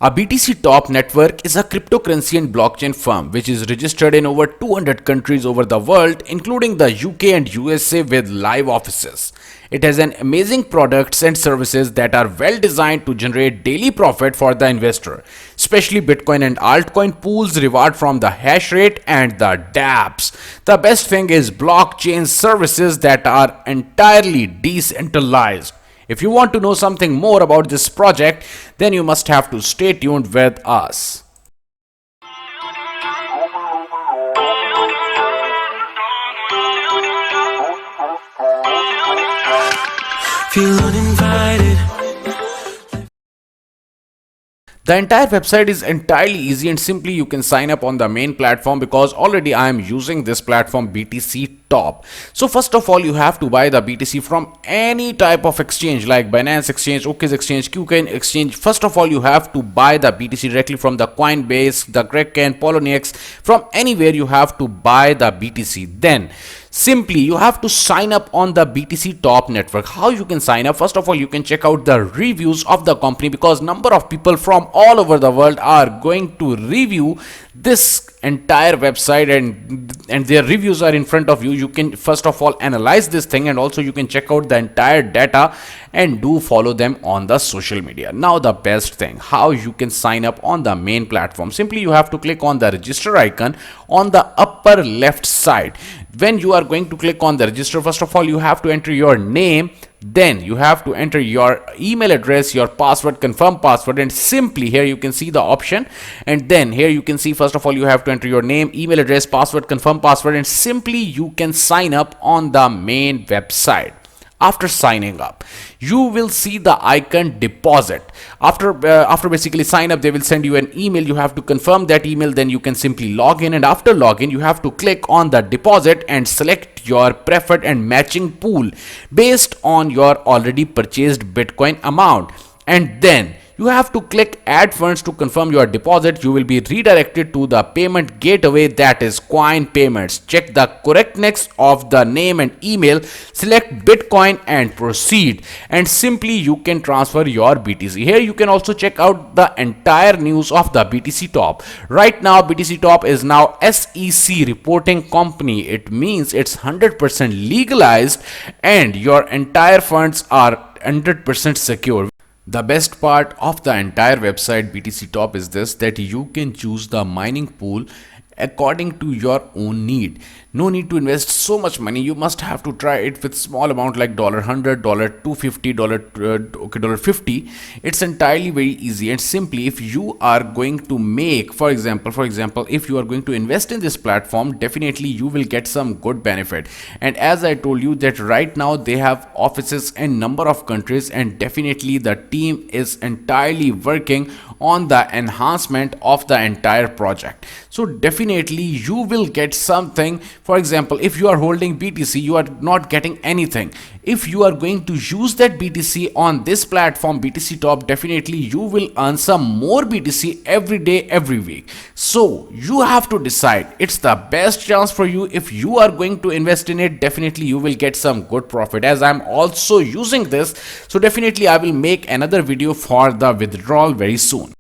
A BTC Top Network is a cryptocurrency and blockchain firm which is registered in over 200 countries over the world, including the UK and USA with live offices. It has an amazing products and services that are well designed to generate daily profit for the investor, especially Bitcoin and altcoin pools reward from the hash rate and the dApps. The best thing is blockchain services that are entirely decentralized. If you want to know something more about this project, then you must have to stay tuned with us. Feel uninvited. The entire website is entirely easy and simply you can sign up on the main platform because already I am using this platform BTC Top. So first of all, you have to buy the BTC from any type of exchange like Binance Exchange, OKX Exchange, KuCoin Exchange. First of all, you have to buy the BTC directly from the Coinbase, the Kraken, Poloniex, from anywhere you have to buy the BTC. Then simply you have to sign up on the BTC Top network. How you can sign up? First of all, you can check out the reviews of the company because number of people from all over the world are going to review this entire website and their reviews are in front of you. You can first of all analyze this thing and also you can check out the entire data and do follow them on the social media. Now the best thing, how you can sign up on the main platform. Simply you have to click on the register icon on the upper left side. When you are going to click on the register, first of all you have to enter your name, then you have to enter your email address, your password, confirm password, and simply here you can see the option, and then here you can see first of all you have to enter your name, email address, password, confirm password, and simply you can sign up on the main website. After signing up, you will see the icon deposit. After basically sign up, they will send you an email. You have to confirm that email, then you can simply log in, and after login you have to click on the deposit and select your preferred and matching pool based on your already purchased Bitcoin amount, and then you have to click add funds to confirm your deposit. You will be redirected to the payment gateway, that is Coin Payments. Check the correctness of the name and email, select Bitcoin and proceed, and simply you can transfer your BTC. Here you can also check out the entire news of the BTC Top. Right now BTC Top is now SEC reporting company. It means it's 100% legalized and your entire funds are 100% secure. The best part of the entire website BTC Top is this, that you can choose the mining pool according to your own need. No need to invest so much money. You must have to try it with small amount like $100, $250, $50. It's entirely very easy and simply if you are going to make, for example, if you are going to invest in this platform, definitely you will get some good benefit. And as I told you that right now they have offices in number of countries and definitely the team is entirely working on the enhancement of the entire project. So definitely you will get something. For example, if you are holding BTC, you are not getting anything. If you are going to use that BTC on this platform BTC Top, definitely you will earn some more BTC every day, every week. So you have to decide. It's the best chance for you. If you are going to invest in it, definitely you will get some good profit. As I'm also using this, so definitely I will make another video for the withdrawal very soon.